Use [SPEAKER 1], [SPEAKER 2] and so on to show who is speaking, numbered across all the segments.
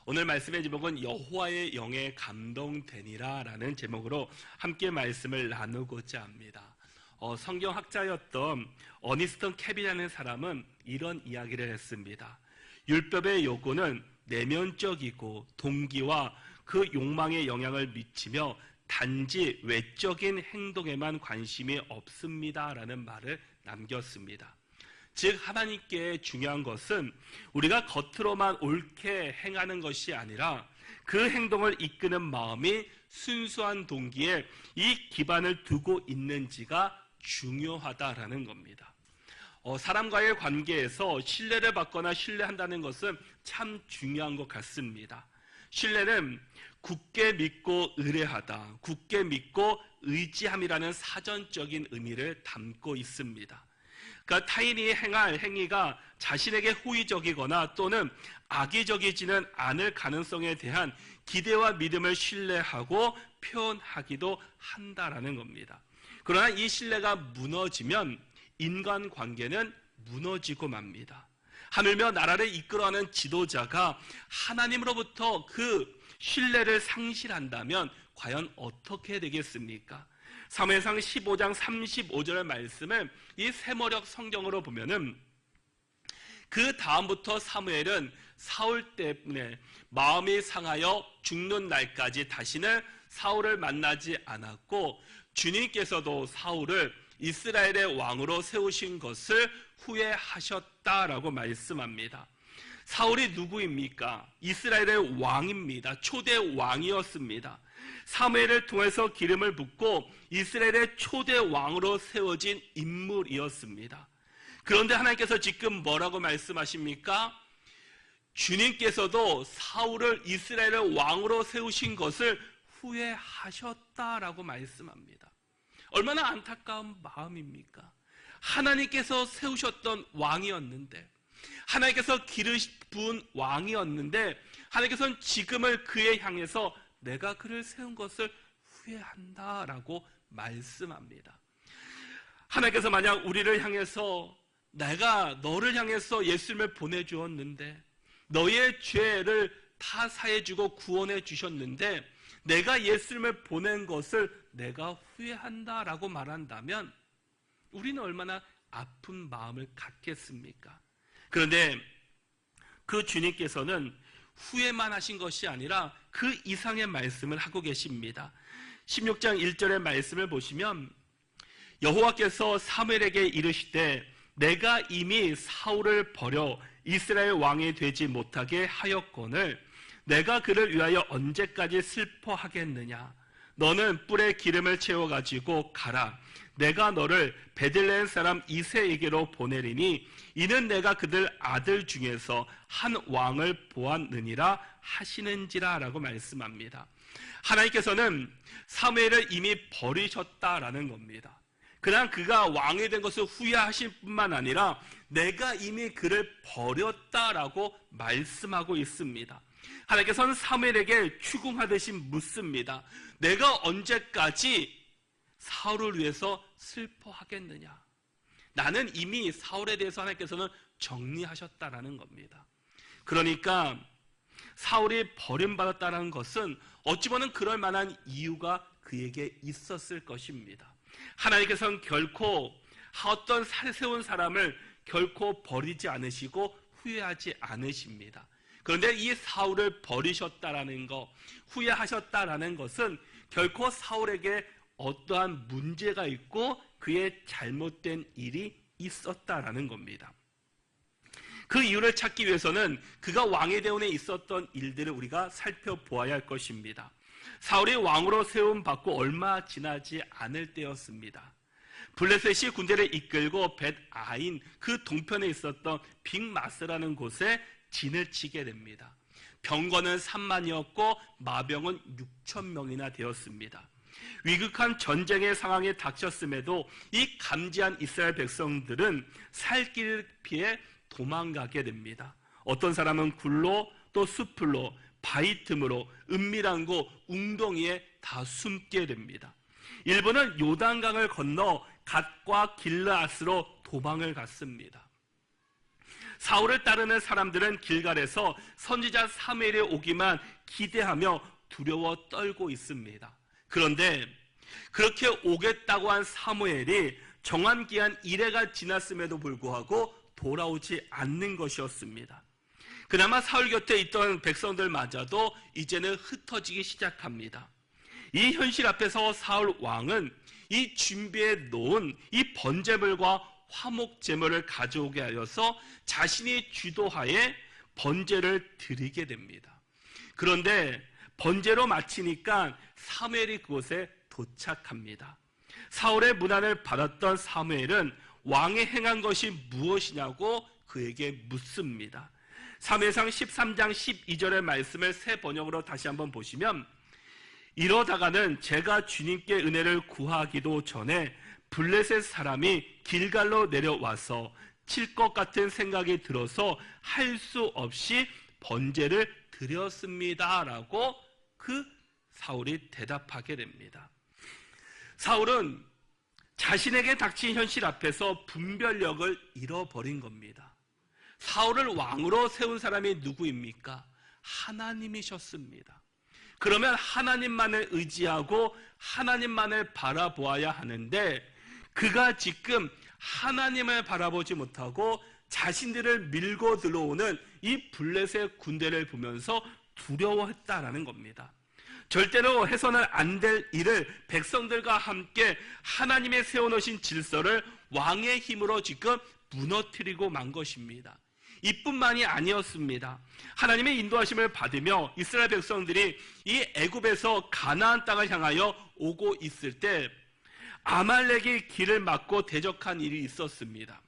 [SPEAKER 1] 오늘 말씀의 제목은 여호와의 영에 감동되니라 라는 제목으로 함께 말씀을 나누고자 합니다. 성경학자였던 어니스턴 캡이라는 사람은 이런 이야기를 했습니다. 율법의 요구는 내면적이고 동기와 그 욕망에 영향을 미치며 단지 외적인 행동에만 관심이 없습니다 라는 말을 남겼습니다. 즉 하나님께 중요한 것은 우리가 겉으로만 옳게 행하는 것이 아니라 그 행동을 이끄는 마음이 순수한 동기에 이 기반을 두고 있는지가 중요하다라는 겁니다. 사람과의 관계에서 신뢰를 받거나 신뢰한다는 것은 참 중요한 것 같습니다. 신뢰는 굳게 믿고 의뢰하다, 굳게 믿고 의지함이라는 사전적인 의미를 담고 있습니다. 그러니까 타인이 행할 행위가 자신에게 호의적이거나 또는 악의적이지는 않을 가능성에 대한 기대와 믿음을 신뢰하고 표현하기도 한다라는 겁니다. 그러나 이 신뢰가 무너지면 인간관계는 무너지고 맙니다. 하물며 나라를 이끌어가는 지도자가 하나님으로부터 그 신뢰를 상실한다면 과연 어떻게 되겠습니까? 사무엘상 15장 35절의 말씀을 이 세모력 성경으로 보면은 그 다음부터 사무엘은 사울 때문에 마음이 상하여 죽는 날까지 다시는 사울을 만나지 않았고, 주님께서도 사울을 이스라엘의 왕으로 세우신 것을 후회하셨다라고 말씀합니다. 사울이 누구입니까? 이스라엘의 왕입니다. 초대 왕이었습니다. 사무엘을 통해서 기름을 붓고 이스라엘의 초대 왕으로 세워진 인물이었습니다. 그런데 하나님께서 지금 뭐라고 말씀하십니까? 주님께서도 사울을 이스라엘의 왕으로 세우신 것을 후회하셨다라고 말씀합니다. 얼마나 안타까운 마음입니까? 하나님께서 세우셨던 왕이었는데, 하나님께서 기름 부은 왕이었는데, 하나님께서는 지금을 그에 향해서 내가 그를 세운 것을 후회한다라고 말씀합니다. 하나님께서 만약 우리를 향해서 내가 너를 향해서 예수님을 보내주었는데, 너의 죄를 다 사해주고 구원해 주셨는데 내가 예수님을 보낸 것을 내가 후회한다라고 말한다면 우리는 얼마나 아픈 마음을 갖겠습니까? 그런데 그 주님께서는 후회만 하신 것이 아니라 그 이상의 말씀을 하고 계십니다. 16장 1절의 말씀을 보시면 여호와께서 사무엘에게 이르시되 내가 이미 사울을 버려 이스라엘 왕이 되지 못하게 하였거늘 내가 그를 위하여 언제까지 슬퍼하겠느냐? 너는 뿔에 기름을 채워가지고 가라. 내가 너를 베들레헴 사람 이새에게로 보내리니 이는 내가 그들 아들 중에서 한 왕을 보았느니라 하시는지라 라고 말씀합니다. 하나님께서는 사무엘을 이미 버리셨다라는 겁니다. 그냥 그가 왕이 된 것을 후회하실 뿐만 아니라 내가 이미 그를 버렸다라고 말씀하고 있습니다. 하나님께서는 사무엘에게 추궁하듯이 묻습니다. 내가 언제까지 사울을 위해서 슬퍼하겠느냐? 나는 이미 사울에 대해서 하나님께서는 정리하셨다라는 겁니다. 그러니까 사울이 버림받았다는 것은 어찌 보면 그럴 만한 이유가 그에게 있었을 것입니다. 하나님께서는 결코 어떤 세운 사람을 결코 버리지 않으시고 후회하지 않으십니다. 그런데 이 사울을 버리셨다라는 것, 후회하셨다라는 것은 결코 사울에게 어떠한 문제가 있고 그의 잘못된 일이 있었다라는 겁니다. 그 이유를 찾기 위해서는 그가 왕이 되온에 있었던 일들을 우리가 살펴보아야 할 것입니다. 사울이 왕으로 세움받고 얼마 지나지 않을 때였습니다. 블레셋이 군대를 이끌고 벳아인 그 동편에 있었던 빅마스라는 곳에 진을 치게 됩니다. 병거는 3만이었고 마병은 6,000명이나 되었습니다. 위급한 전쟁의 상황에 닥쳤음에도 이 감지한 이스라엘 백성들은 살 길을 피해 도망가게 됩니다. 어떤 사람은 굴로 또 숲으로 바위 틈으로 은밀한 곳 웅덩이에 다 숨게 됩니다. 일부는 요단강을 건너 갓과 길르앗으로 도망을 갔습니다. 사울을 따르는 사람들은 길갈에서 선지자 사무엘이 오기만 기대하며 두려워 떨고 있습니다. 그런데 그렇게 오겠다고 한 사무엘이 정한 기한 1회가 지났음에도 불구하고 돌아오지 않는 것이었습니다. 그나마 사울 곁에 있던 백성들마저도 이제는 흩어지기 시작합니다. 이 현실 앞에서 사울 왕은 이 준비해 놓은 이 번제물과 화목제물을 가져오게 하여서 자신이 주도하에 번제를 드리게 됩니다. 그런데 번제로 마치니까 사무엘이 그곳에 도착합니다. 사울의 문안을 받았던 사무엘은 왕이 행한 것이 무엇이냐고 그에게 묻습니다. 사무엘상 13장 12절의 말씀을 새 번역으로 다시 한번 보시면, 이러다가는 제가 주님께 은혜를 구하기도 전에 블레셋 사람이 길갈로 내려와서 칠 것 같은 생각이 들어서 할 수 없이 번제를 드렸습니다 라고 그 사울이 대답하게 됩니다. 사울은 자신에게 닥친 현실 앞에서 분별력을 잃어버린 겁니다. 사울을 왕으로 세운 사람이 누구입니까? 하나님이셨습니다. 그러면 하나님만을 의지하고 하나님만을 바라보아야 하는데, 그가 지금 하나님을 바라보지 못하고 자신들을 밀고 들어오는 이 블레셋 군대를 보면서 두려워했다라는 겁니다. 절대로 해서는 안 될 일을 백성들과 함께 하나님의 세워놓으신 질서를 왕의 힘으로 지금 무너뜨리고 만 것입니다. 이뿐만이 아니었습니다. 하나님의 인도하심을 받으며 이스라엘 백성들이 이 애굽에서 가나안 땅을 향하여 오고 있을 때 아말렉이 길을 막고 대적한 일이 있었습니다.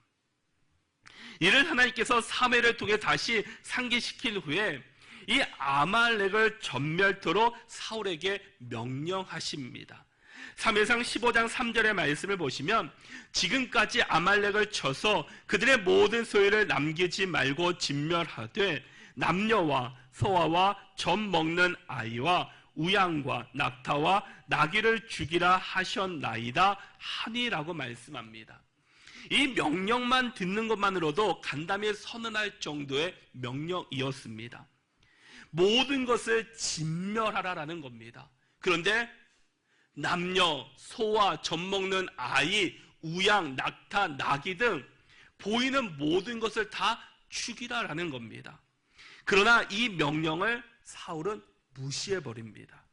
[SPEAKER 1] 이를 하나님께서 사무엘을 통해 다시 상기시킨 후에 이 아말렉을 전멸토록 사울에게 명령하십니다. 사무엘상 15장 3절의 말씀을 보시면, 지금까지 아말렉을 쳐서 그들의 모든 소유를 남기지 말고 진멸하되 남녀와 소아와 젖 먹는 아이와 우양과 낙타와 나귀를 죽이라 하셨나이다 하니라고 말씀합니다. 이 명령만 듣는 것만으로도 간담이 선언할 정도의 명령이었습니다. 모든 것을 진멸하라라는 겁니다. 그런데 남녀, 소와 젖 먹는 아이, 우양, 낙타, 나귀 등 보이는 모든 것을 다 죽이라라는 겁니다. 그러나 이 명령을 사울은 무시해버립니다.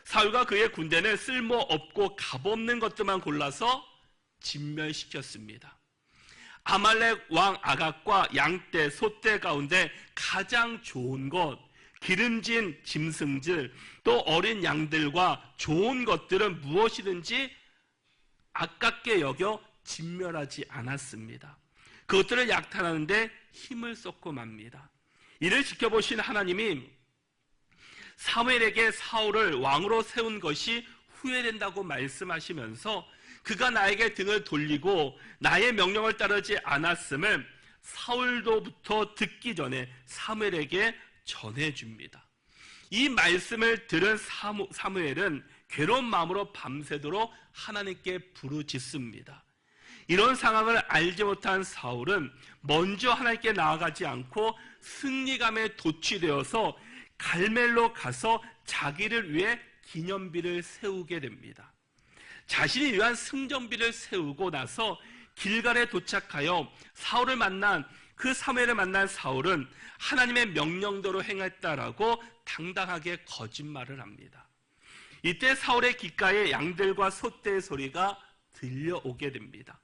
[SPEAKER 1] 사울과 그의 군대는 쓸모없고 값없는 것들만 골라서 진멸시켰습니다. 아말렉 왕 아각과 양떼, 소떼 가운데 가장 좋은 것, 기름진 짐승들, 또 어린 양들과 좋은 것들은 무엇이든지 아깝게 여겨 진멸하지 않았습니다. 그것들을 약탈하는데 힘을 쏟고 맙니다. 이를 지켜보신 하나님이 사무엘에게 사울을 왕으로 세운 것이 후회된다고 말씀하시면서 그가 나에게 등을 돌리고 나의 명령을 따르지 않았음을 사울로부터 듣기 전에 사무엘에게 전해줍니다. 이 말씀을 들은 사무엘은 괴로운 마음으로 밤새도록 하나님께 부르짖습니다. 이런 상황을 알지 못한 사울은 먼저 하나님께 나아가지 않고 승리감에 도취되어서 갈멜로 가서 자기를 위해 기념비를 세우게 됩니다. 자신이 위한 승전비를 세우고 나서 길갈에 도착하여 사울을 만난 그 사무엘을 만난 사울은 하나님의 명령대로 행했다라고 당당하게 거짓말을 합니다. 이때 사울의 귓가에 양들과 소떼의 소리가 들려오게 됩니다.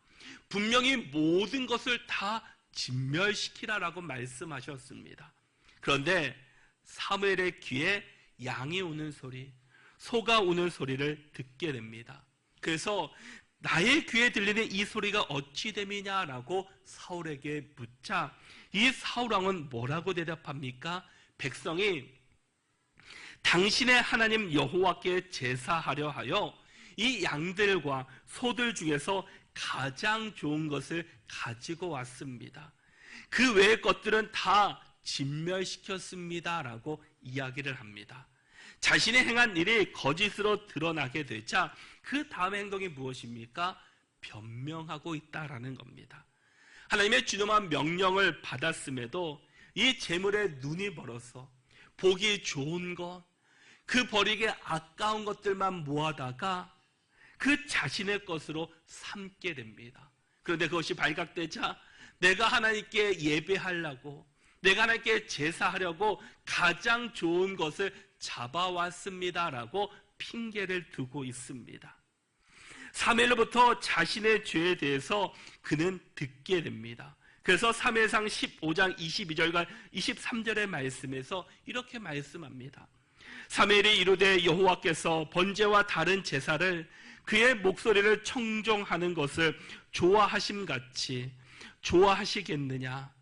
[SPEAKER 1] 분명히 모든 것을 다 진멸시키라라고 말씀하셨습니다. 그런데 사무엘의 귀에 양이 우는 소리, 소가 우는 소리를 듣게 됩니다. 그래서 나의 귀에 들리는 이 소리가 어찌 됨이냐라고 사울에게 묻자 이 사울왕은 뭐라고 대답합니까? 백성이 당신의 하나님 여호와께 제사하려 하여 이 양들과 소들 중에서 가장 좋은 것을 가지고 왔습니다. 그 외의 것들은 다 진멸시켰습니다라고 이야기를 합니다. 자신이 행한 일이 거짓으로 드러나게 되자 그 다음 행동이 무엇입니까? 변명하고 있다라는 겁니다. 하나님의 준엄한 명령을 받았음에도 이 재물에 눈이 멀어서 보기 좋은 것, 그 버리기 아까운 것들만 모아다가 그 자신의 것으로 삼게 됩니다. 그런데 그것이 발각되자 내가 하나님께 예배하려고, 내가 하나님께 제사하려고 가장 좋은 것을 잡아왔습니다라고 핑계를 두고 있습니다. 사무엘로부터 자신의 죄에 대해서 그는 듣게 됩니다. 그래서 사무엘상 15장 22절과 23절의 말씀에서 이렇게 말씀합니다. 사무엘이 이르되 여호와께서 번제와 다른 제사를 그의 목소리를 청종하는 것을 좋아하심같이 좋아하시겠느냐?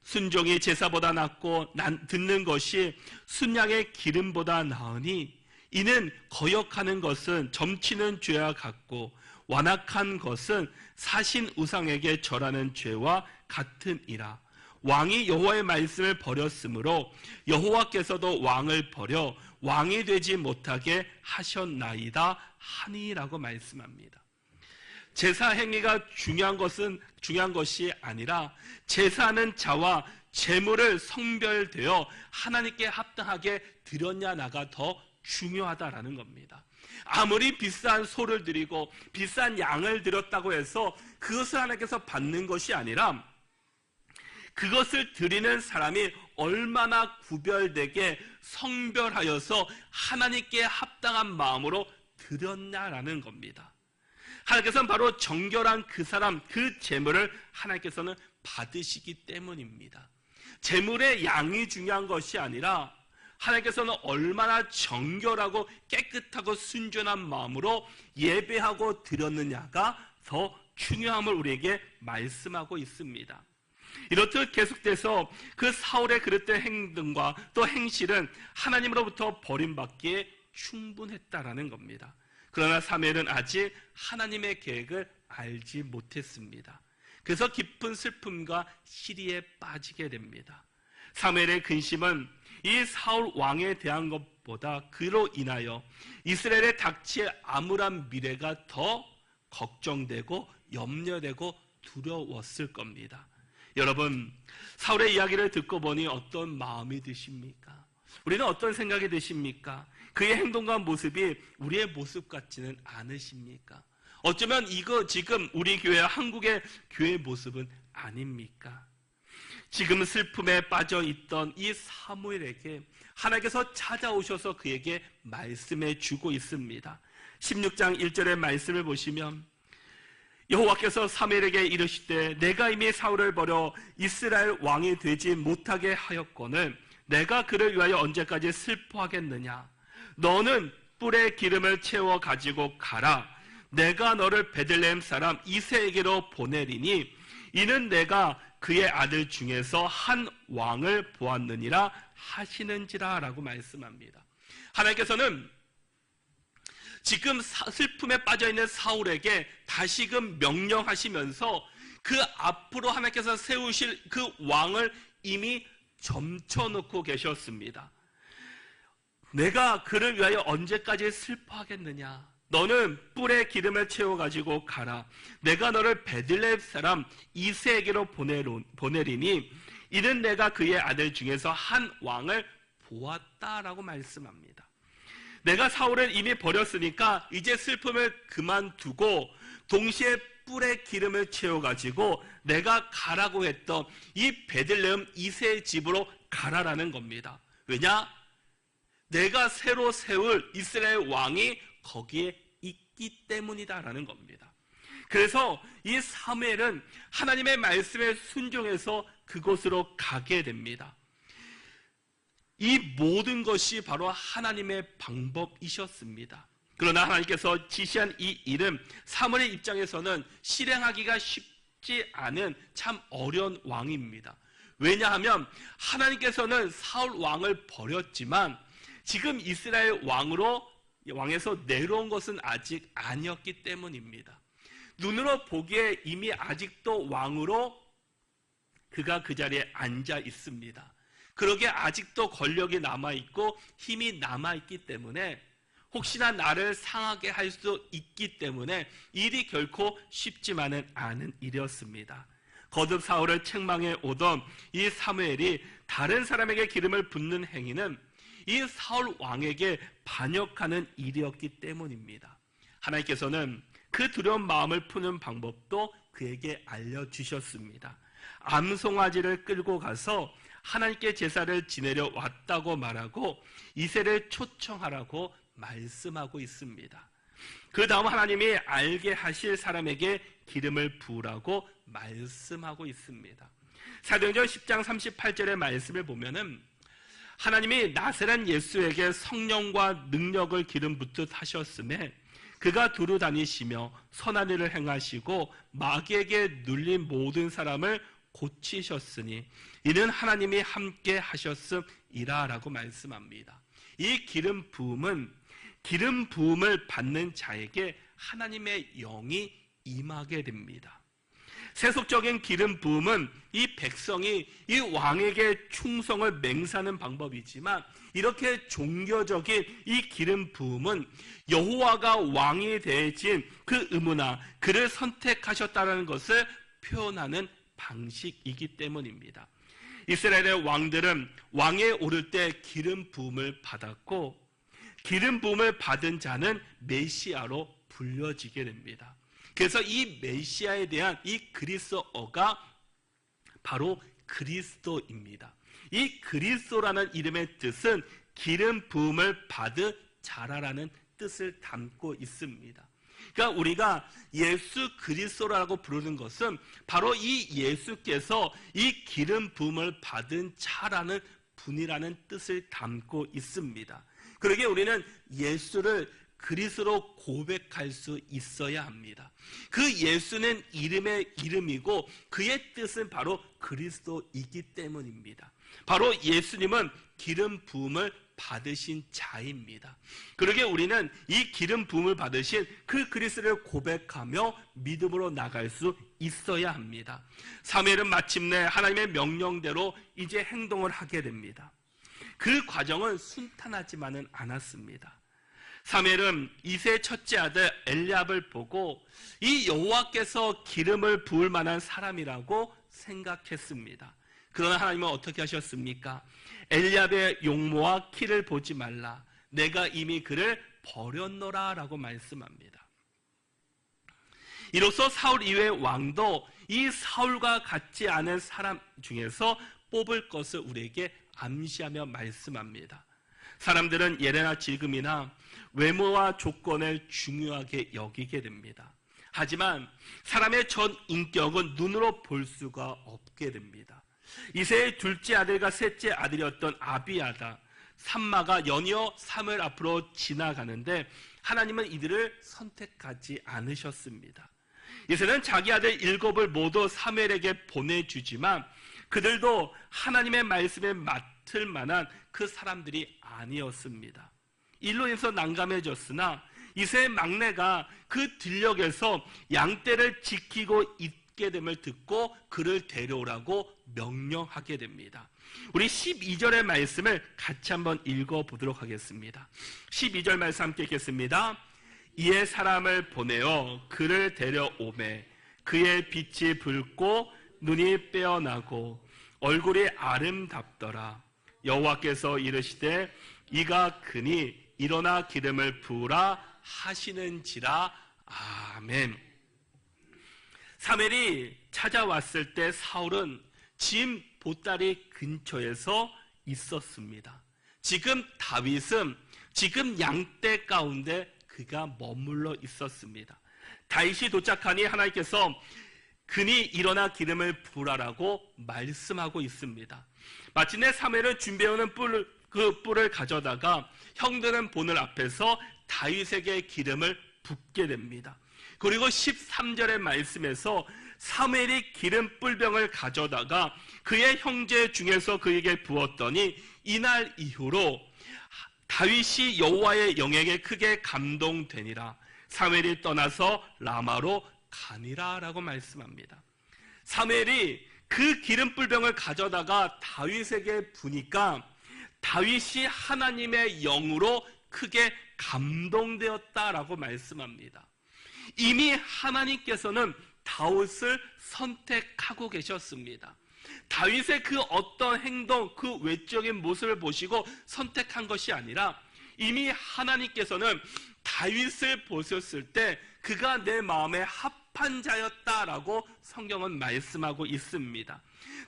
[SPEAKER 1] 순종이 제사보다 낫고 듣는 것이 순양의 기름보다 나으니 이는 거역하는 것은 점치는 죄와 같고 완악한 것은 사신 우상에게 절하는 죄와 같으니라. 왕이 여호와의 말씀을 버렸으므로 여호와께서도 왕을 버려 왕이 되지 못하게 하셨나이다 하니라고 말씀합니다. 제사 행위가 중요한 것이 아니라 제사하는 자와 제물을 성별되어 하나님께 합당하게 드렸냐나가 더 중요하다라는 겁니다. 아무리 비싼 소를 드리고 비싼 양을 드렸다고 해서 그것을 하나님께서 받는 것이 아니라 그것을 드리는 사람이 얼마나 구별되게 성별하여서 하나님께 합당한 마음으로 드렸냐라는 겁니다. 하나님께서는 바로 정결한 그 사람, 그 제물을 하나님께서는 받으시기 때문입니다. 제물의 양이 중요한 것이 아니라 하나님께서는 얼마나 정결하고 깨끗하고 순전한 마음으로 예배하고 드렸느냐가 더 중요함을 우리에게 말씀하고 있습니다. 이렇듯 계속돼서 그 사울의 그릇된 행동과 또 행실은 하나님으로부터 버림받기에 충분했다라는 겁니다. 그러나 사무엘은 아직 하나님의 계획을 알지 못했습니다. 그래서 깊은 슬픔과 시리에 빠지게 됩니다. 사무엘의 근심은 이 사울 왕에 대한 것보다 그로 인하여 이스라엘에 닥칠 암울한 미래가 더 걱정되고 염려되고 두려웠을 겁니다. 여러분, 사울의 이야기를 듣고 보니 어떤 마음이 드십니까? 우리는 어떤 생각이 드십니까? 그의 행동과 모습이 우리의 모습 같지는 않으십니까? 어쩌면 이거 지금 우리 교회, 한국의 교회 모습은 아닙니까? 지금 슬픔에 빠져 있던 이 사무엘에게 하나님께서 찾아오셔서 그에게 말씀해 주고 있습니다. 16장 1절의 말씀을 보시면 여호와께서 사무엘에게 이르시되 내가 이미 사울을 버려 이스라엘 왕이 되지 못하게 하였거늘 내가 그를 위하여 언제까지 슬퍼하겠느냐? 너는 뿔에 기름을 채워 가지고 가라. 내가 너를 베들레헴 사람 이새에게로 보내리니 이는 내가 그의 아들 중에서 한 왕을 보았느니라 하시는지라 라고 말씀합니다. 하나님께서는 지금 슬픔에 빠져있는 사울에게 다시금 명령하시면서 그 앞으로 하나님께서 세우실 그 왕을 이미 점쳐놓고 계셨습니다. 내가 그를 위하여 언제까지 슬퍼하겠느냐? 너는 뿔에 기름을 채워가지고 가라. 내가 너를 베들레헴 사람 이새에게로 보내리니 이는 내가 그의 아들 중에서 한 왕을 보았다라고 말씀합니다. 내가 사울을 이미 버렸으니까 이제 슬픔을 그만두고 동시에 뿔에 기름을 채워가지고 내가 가라고 했던 이 베들레헴 이새의 집으로 가라라는 겁니다. 왜냐? 내가 새로 세울 이스라엘 왕이 거기에 있기 때문이다라는 겁니다. 그래서 이 사무엘은 하나님의 말씀에 순종해서 그곳으로 가게 됩니다. 이 모든 것이 바로 하나님의 방법이셨습니다. 그러나 하나님께서 지시한 이 일은 사무엘의 입장에서는 실행하기가 쉽지 않은 참 어려운 왕입니다. 왜냐하면 하나님께서는 사울 왕을 버렸지만 지금 이스라엘 왕에서 내려온 것은 아직 아니었기 때문입니다. 눈으로 보기에 이미 아직도 왕으로 그가 그 자리에 앉아 있습니다. 그러기에 아직도 권력이 남아있고 힘이 남아있기 때문에 혹시나 나를 상하게 할 수 있기 때문에 일이 결코 쉽지만은 않은 일이었습니다. 거듭 사울을 책망해 오던 이 사무엘이 다른 사람에게 기름을 붓는 행위는 이 사울 왕에게 반역하는 일이었기 때문입니다. 하나님께서는 그 두려운 마음을 푸는 방법도 그에게 알려주셨습니다. 암송아지를 끌고 가서 하나님께 제사를 지내려 왔다고 말하고 이새를 초청하라고 말씀하고 있습니다. 그 다음 하나님이 알게 하실 사람에게 기름을 부으라고 말씀하고 있습니다. 사도행전 10장 38절의 말씀을 보면은 하나님이 나사렛 예수에게 성령과 능력을 기름 붓듯 하셨음에 그가 두루 다니시며 선한 일을 행하시고 마귀에게 눌린 모든 사람을 고치셨으니 이는 하나님이 함께 하셨음이라 라고 말씀합니다. 이 기름 부음은 기름 부음을 받는 자에게 하나님의 영이 임하게 됩니다. 세속적인 기름 부음은 이 백성이 이 왕에게 충성을 맹세하는 방법이지만 이렇게 종교적인 이 기름 부음은 여호와가 왕이 되어진 그 의무나 그를 선택하셨다는 것을 표현하는 방식이기 때문입니다. 이스라엘의 왕들은 왕에 오를 때 기름 부음을 받았고 기름 부음을 받은 자는 메시아로 불려지게 됩니다. 그래서 이 메시아에 대한 이 그리스어가 바로 그리스도입니다. 이 그리스도라는 이름의 뜻은 기름 부음을 받은 자라라는 뜻을 담고 있습니다. 그러니까 우리가 예수 그리스도라고 부르는 것은 바로 이 예수께서 이 기름 부음을 받은 자라는 분이라는 뜻을 담고 있습니다. 그러기에 우리는 예수를 그리스도로 고백할 수 있어야 합니다. 그 예수는 이름의 이름이고 그의 뜻은 바로 그리스도이기 때문입니다. 바로 예수님은 기름 부음을 받으신 자입니다. 그러기에 우리는 이 기름 부음을 받으신 그 그리스도를 고백하며 믿음으로 나갈 수 있어야 합니다. 사무엘은 마침내 하나님의 명령대로 이제 행동을 하게 됩니다. 그 과정은 순탄하지만은 않았습니다. 사무엘은 이새의 첫째 아들 엘리압을 보고 이 여호와께서 기름을 부을 만한 사람이라고 생각했습니다. 그러나 하나님은 어떻게 하셨습니까? 엘리압의 용모와 키를 보지 말라. 내가 이미 그를 버렸노라 라고 말씀합니다. 이로써 사울 이외의 왕도 이 사울과 같지 않은 사람 중에서 뽑을 것을 우리에게 암시하며 말씀합니다. 사람들은 예래나 지금이나 외모와 조건을 중요하게 여기게 됩니다. 하지만 사람의 전 인격은 눈으로 볼 수가 없게 됩니다. 이새의 둘째 아들과 셋째 아들이었던 아비아다, 삼마가 연이어 사무엘 앞으로 지나가는데 하나님은 이들을 선택하지 않으셨습니다. 이새는 자기 아들 7을 모두 사무엘에게 보내주지만 그들도 하나님의 말씀에 맡을 만한 그 사람들이 아니었습니다. 일로 인해서 난감해졌으나 이새의 막내가 그 들녘에서 양떼를 지키고 있게 됨을 듣고 그를 데려오라고 명령하게 됩니다. 우리 12절의 말씀을 같이 한번 읽어보도록 하겠습니다. 12절 말씀 함께 읽겠습니다. 이에 사람을 보내어 그를 데려오매 그의 빛이 붉고 눈이 빼어나고 얼굴이 아름답더라. 여호와께서 이르시되 이가 그니 일어나 기름을 부으라 하시는지라. 아멘. 사무엘이 찾아왔을 때 사울은 짐 보따리 근처에서 있었습니다. 지금 다윗은 지금 양떼 가운데 그가 머물러 있었습니다. 다윗이 도착하니 하나님께서 그니 일어나 기름을 부으라라고 말씀하고 있습니다. 마침내 사무엘은 준비해오는 그 뿔을 가져다가 형들은 보는 앞에서 다윗에게 기름을 붓게 됩니다. 그리고 13절의 말씀에서 사무엘이 기름 뿔병을 가져다가 그의 형제 중에서 그에게 부었더니 이날 이후로 다윗이 여호와의 영에게 크게 감동되니라. 사무엘이 떠나서 라마로 가니라 라고 말씀합니다. 사무엘이 그 기름 뿔병을 가져다가 다윗에게 부니까 다윗이 하나님의 영으로 크게 감동되었다라고 말씀합니다. 이미 하나님께서는 다윗을 선택하고 계셨습니다. 다윗의 그 어떤 행동, 그 외적인 모습을 보시고 선택한 것이 아니라 이미 하나님께서는 다윗을 보셨을 때 그가 내 마음에 합한 자였다라고 성경은 말씀하고 있습니다.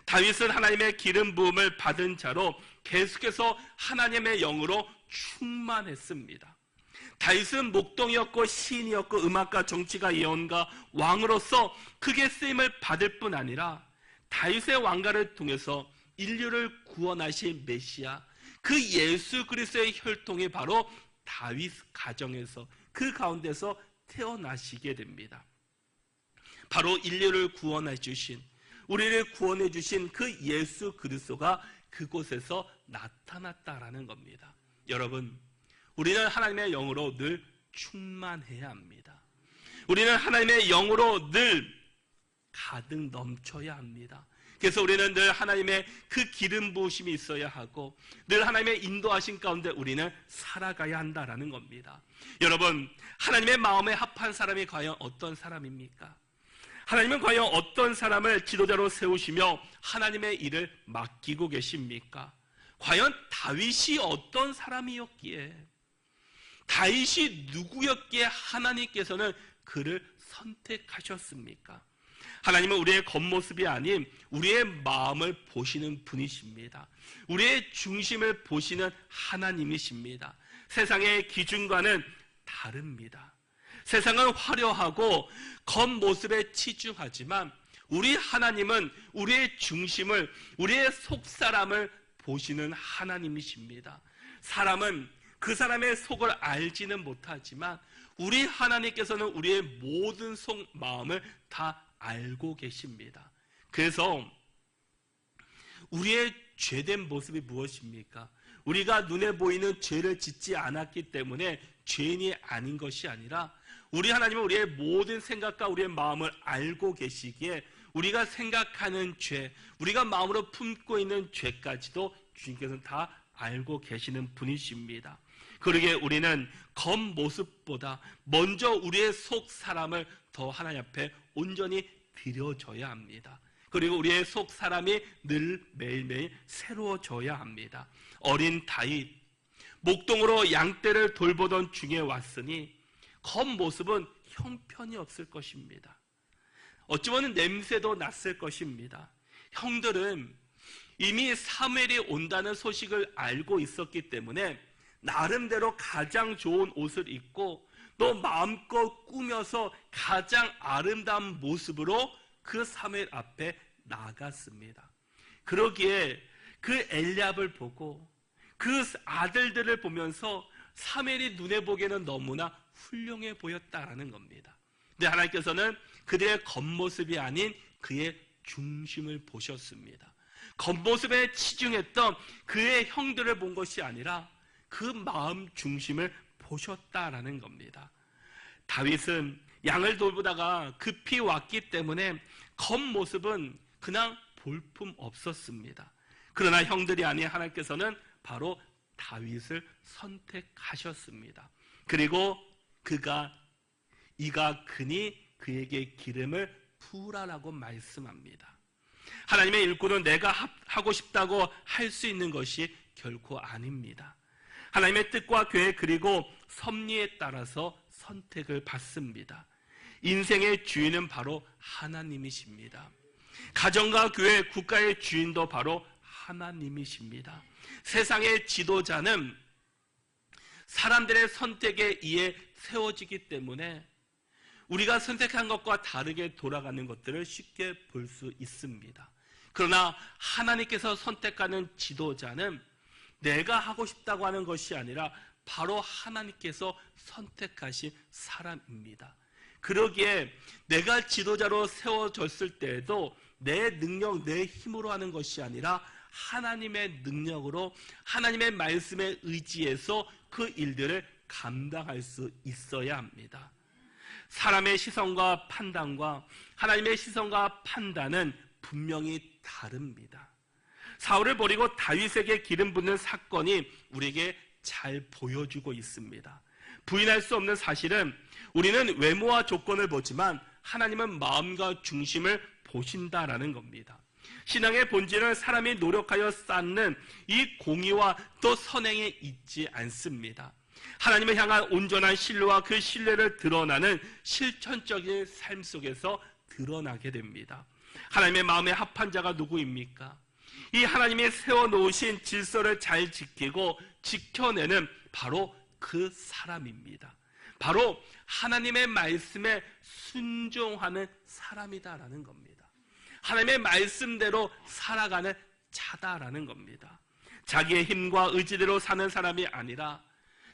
[SPEAKER 1] 다윗은 하나님의 기름 부음을 받은 자로 계속해서 하나님의 영으로 충만했습니다. 다윗은 목동이었고 시인이었고 음악가, 정치가, 예언가, 왕으로서 크게 쓰임을 받을 뿐 아니라 다윗의 왕가를 통해서 인류를 구원하신 메시아, 그 예수 그리스도의 혈통이 바로 다윗 가정에서, 그 가운데서 태어나시게 됩니다. 바로 인류를 구원해 주신, 우리를 구원해 주신 그 예수 그리스도가 그곳에서 나타났다라는 겁니다. 여러분, 우리는 하나님의 영으로 늘 충만해야 합니다. 우리는 하나님의 영으로 늘 가득 넘쳐야 합니다. 그래서 우리는 늘 하나님의 그 기름 부으심이 있어야 하고 늘 하나님의 인도하신 가운데 우리는 살아가야 한다라는 겁니다. 여러분, 하나님의 마음에 합한 사람이 과연 어떤 사람입니까? 하나님은 과연 어떤 사람을 지도자로 세우시며 하나님의 일을 맡기고 계십니까? 과연 다윗이 어떤 사람이었기에, 다윗이 누구였기에 하나님께서는 그를 선택하셨습니까? 하나님은 우리의 겉모습이 아닌 우리의 마음을 보시는 분이십니다. 우리의 중심을 보시는 하나님이십니다. 세상의 기준과는 다릅니다. 세상은 화려하고 겉모습에 치중하지만 우리 하나님은 우리의 중심을, 우리의 속사람을 보시는 하나님이십니다. 사람은 그 사람의 속을 알지는 못하지만 우리 하나님께서는 우리의 모든 속 마음을 다 알고 계십니다. 그래서 우리의 죄된 모습이 무엇입니까? 우리가 눈에 보이는 죄를 짓지 않았기 때문에 죄인이 아닌 것이 아니라 우리 하나님은 우리의 모든 생각과 우리의 마음을 알고 계시기에 우리가 생각하는 죄, 우리가 마음으로 품고 있는 죄까지도 주님께서는 다 알고 계시는 분이십니다. 그러기에 우리는 겉모습보다 먼저 우리의 속 사람을 더 하나님 앞에 온전히 드려줘야 합니다. 그리고 우리의 속 사람이 늘 매일매일 새로워져야 합니다. 어린 다윗, 목동으로 양떼를 돌보던 중에 왔으니 겉모습은 형편이 없을 것입니다. 어찌 보면 냄새도 났을 것입니다. 형들은 이미 사무엘이 온다는 소식을 알고 있었기 때문에 나름대로 가장 좋은 옷을 입고 또 마음껏 꾸며서 가장 아름다운 모습으로 그 사무엘 앞에 나갔습니다. 그러기에 그 엘리압을 보고 그 아들들을 보면서 사무엘이 눈에 보기에는 너무나 훌륭해 보였다라는 겁니다. 근데 하나님께서는 그들의 겉모습이 아닌 그의 중심을 보셨습니다. 겉모습에 치중했던 그의 형들을 본 것이 아니라 그 마음 중심을 보셨다라는 겁니다. 다윗은 양을 돌보다가 급히 왔기 때문에 겉모습은 그냥 볼품 없었습니다. 그러나 형들이 아닌 하나님께서는 바로 다윗을 선택하셨습니다. 그리고 이가 그니 그에게 기름을 부으라라고 말씀합니다. 하나님의 일꾼은 내가 하고 싶다고 할 수 있는 것이 결코 아닙니다. 하나님의 뜻과 계획 그리고 섭리에 따라서 선택을 받습니다. 인생의 주인은 바로 하나님이십니다. 가정과 교회, 국가의 주인도 바로 하나님이십니다. 세상의 지도자는 사람들의 선택에 의해 세워지기 때문에 우리가 선택한 것과 다르게 돌아가는 것들을 쉽게 볼 수 있습니다. 그러나 하나님께서 선택하는 지도자는 내가 하고 싶다고 하는 것이 아니라 바로 하나님께서 선택하신 사람입니다. 그러기에 내가 지도자로 세워졌을 때에도 내 능력, 내 힘으로 하는 것이 아니라 하나님의 능력으로 하나님의 말씀에 의지해서 그 일들을 감당할 수 있어야 합니다. 사람의 시선과 판단과 하나님의 시선과 판단은 분명히 다릅니다. 사울을 버리고 다윗에게 기름 붓는 사건이 우리에게 잘 보여주고 있습니다. 부인할 수 없는 사실은 우리는 외모와 조건을 보지만 하나님은 마음과 중심을 보신다라는 겁니다. 신앙의 본질은 사람이 노력하여 쌓는 이 공의와 또 선행에 있지 않습니다. 하나님을 향한 온전한 신뢰와 그 신뢰를 드러나는 실천적인 삶 속에서 드러나게 됩니다. 하나님의 마음에 합한 자가 누구입니까? 이 하나님이 세워놓으신 질서를 잘 지키고 지켜내는 바로 그 사람입니다. 바로 하나님의 말씀에 순종하는 사람이다라는 겁니다. 하나님의 말씀대로 살아가는 자다라는 겁니다. 자기의 힘과 의지대로 사는 사람이 아니라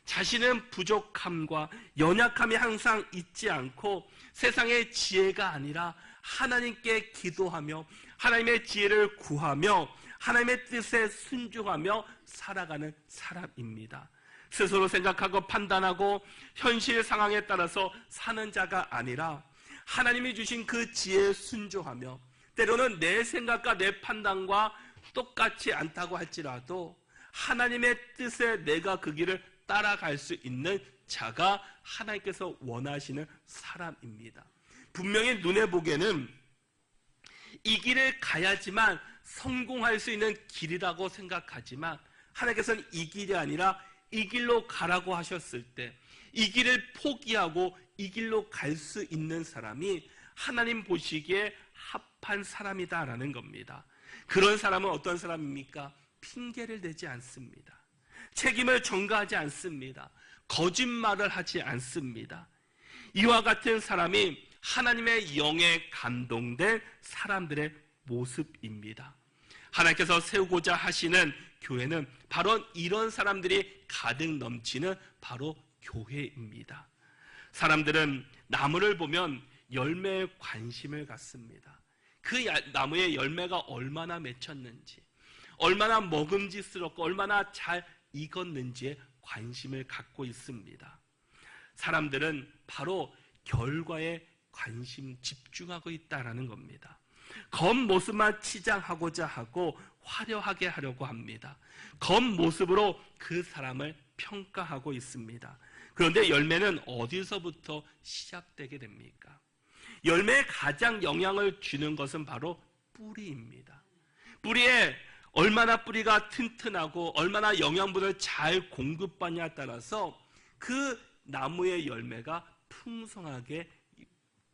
[SPEAKER 1] 자신은 부족함과 연약함이 항상 있지 않고 세상의 지혜가 아니라 하나님께 기도하며 하나님의 지혜를 구하며 하나님의 뜻에 순종하며 살아가는 사람입니다. 스스로 생각하고 판단하고 현실 상황에 따라서 사는 자가 아니라 하나님이 주신 그 지혜에 순종하며 때로는 내 생각과 내 판단과 똑같지 않다고 할지라도 하나님의 뜻에 내가 그 길을 따라갈 수 있는 자가 하나님께서 원하시는 사람입니다. 분명히 눈에 보기에는 이 길을 가야지만 성공할 수 있는 길이라고 생각하지만 하나님께서는 이 길이 아니라 이 길로 가라고 하셨을 때 이 길을 포기하고 이 길로 갈 수 있는 사람이 하나님 보시기에 합한 사람이다라는 겁니다. 그런 사람은 어떤 사람입니까? 핑계를 대지 않습니다. 책임을 전가하지 않습니다. 거짓말을 하지 않습니다. 이와 같은 사람이 하나님의 영에 감동된 사람들의 모습입니다. 하나님께서 세우고자 하시는 교회는 바로 이런 사람들이 가득 넘치는 바로 교회입니다. 사람들은 나무를 보면 열매에 관심을 갖습니다. 그 나무의 열매가 얼마나 맺혔는지, 얼마나 먹음직스럽고 얼마나 잘 익었는지에 관심을 갖고 있습니다. 사람들은 바로 결과에 관심 집중하고 있다라는 겁니다. 겉모습만 치장하고자 하고 화려하게 하려고 합니다. 겉모습으로 그 사람을 평가하고 있습니다. 그런데 열매는 어디서부터 시작되게 됩니까? 열매에 가장 영향을 주는 것은 바로 뿌리입니다. 뿌리에 얼마나 뿌리가 튼튼하고 얼마나 영양분을 잘 공급받냐에 따라서 그 나무의 열매가 풍성하게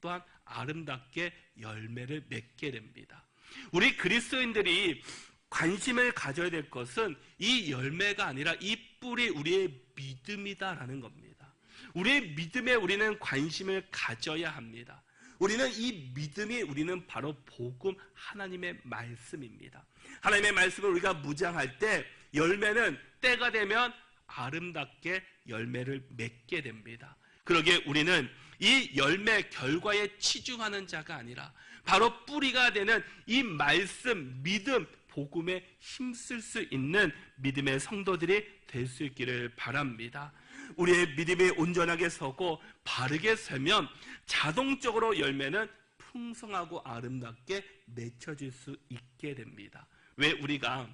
[SPEAKER 1] 또한 아름답게 열매를 맺게 됩니다. 우리 그리스도인들이 관심을 가져야 될 것은 이 열매가 아니라 이 뿌리, 우리의 믿음이다라는 겁니다. 우리의 믿음에 우리는 관심을 가져야 합니다. 우리는 이 믿음이 우리는 바로 복음 하나님의 말씀입니다. 하나님의 말씀을 우리가 묵상할 때 열매는 때가 되면 아름답게 열매를 맺게 됩니다. 그러기에 우리는 이 열매 결과에 치중하는 자가 아니라 바로 뿌리가 되는 이 말씀, 믿음, 복음에 힘쓸 수 있는 믿음의 성도들이 될 수 있기를 바랍니다. 우리의 믿음이 온전하게 서고 바르게 서면 자동적으로 열매는 풍성하고 아름답게 맺혀질 수 있게 됩니다. 왜 우리가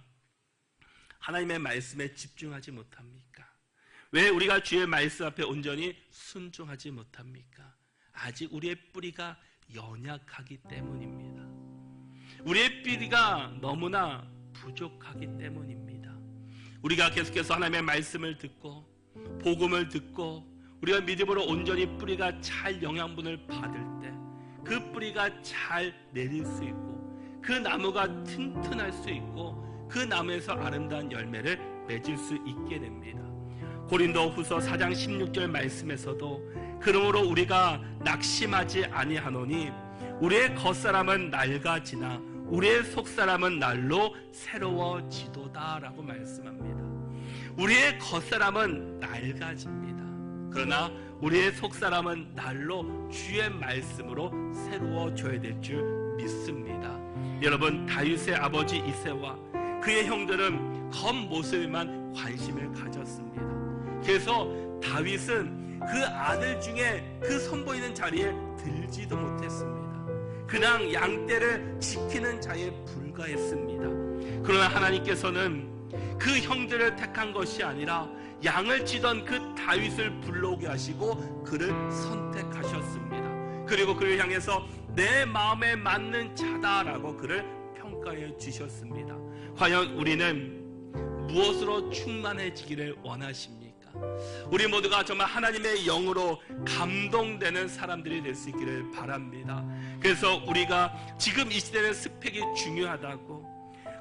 [SPEAKER 1] 하나님의 말씀에 집중하지 못합니까? 왜 우리가 주의 말씀 앞에 온전히 순종하지 못합니까? 아직 우리의 뿌리가 연약하기 때문입니다. 우리의 뿌리가 너무나 부족하기 때문입니다. 우리가 계속해서 하나님의 말씀을 듣고 복음을 듣고 우리가 믿음으로 온전히 뿌리가 잘 영양분을 받을 때 그 뿌리가 잘 내릴 수 있고 그 나무가 튼튼할 수 있고 그 나무에서 아름다운 열매를 맺을 수 있게 됩니다. 고린도후서 4장 16절 말씀에서도 그러므로 우리가 낙심하지 아니하노니 우리의 겉사람은 낡아지나 우리의 속사람은 날로 새로워지도다 라고 말씀합니다. 우리의 겉사람은 낡아집니다. 그러나 우리의 속사람은 날로 주의 말씀으로 새로워져야 될 줄 믿습니다. 여러분, 다윗의 아버지 이새와 그의 형들은 겉모습에만 관심을 가졌습니다. 그래서 다윗은 그 아들 중에 그 선보이는 자리에 들지도 못했습니다. 그냥 양떼를 지키는 자에 불과했습니다. 그러나 하나님께서는 그 형들을 택한 것이 아니라 양을 치던 그 다윗을 불러오게 하시고 그를 선택하셨습니다. 그 그리고 그를 향해서 내 마음에 맞는 자다라고 그를 평가해 주셨습니다. 과연 우리는 무엇으로 충만해지기를 원하십니까? 우리 모두가 정말 하나님의 영으로 감동되는 사람들이 될 수 있기를 바랍니다. 그래서 우리가 지금 이 시대는 스펙이 중요하다고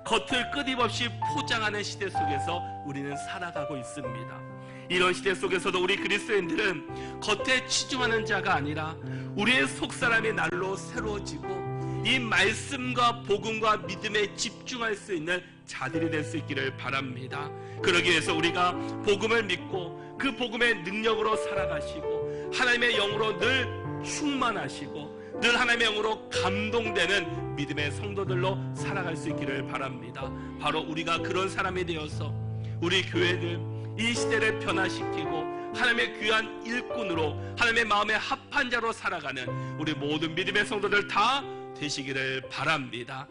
[SPEAKER 1] 겉을 끊임없이 포장하는 시대 속에서 우리는 살아가고 있습니다. 이런 시대 속에서도 우리 그리스도인들은 겉에 치중하는 자가 아니라 우리의 속사람이 날로 새로워지고 이 말씀과 복음과 믿음에 집중할 수 있는 자들이 될 수 있기를 바랍니다. 그러기 위해서 우리가 복음을 믿고 그 복음의 능력으로 살아가시고 하나님의 영으로 늘 충만하시고 늘 하나님의 영으로 감동되는 믿음의 성도들로 살아갈 수 있기를 바랍니다. 바로 우리가 그런 사람이 되어서 우리 교회를 이 시대를 변화시키고 하나님의 귀한 일꾼으로 하나님의 마음에 합한 자로 살아가는 우리 모든 믿음의 성도들 다 되시기를 바랍니다.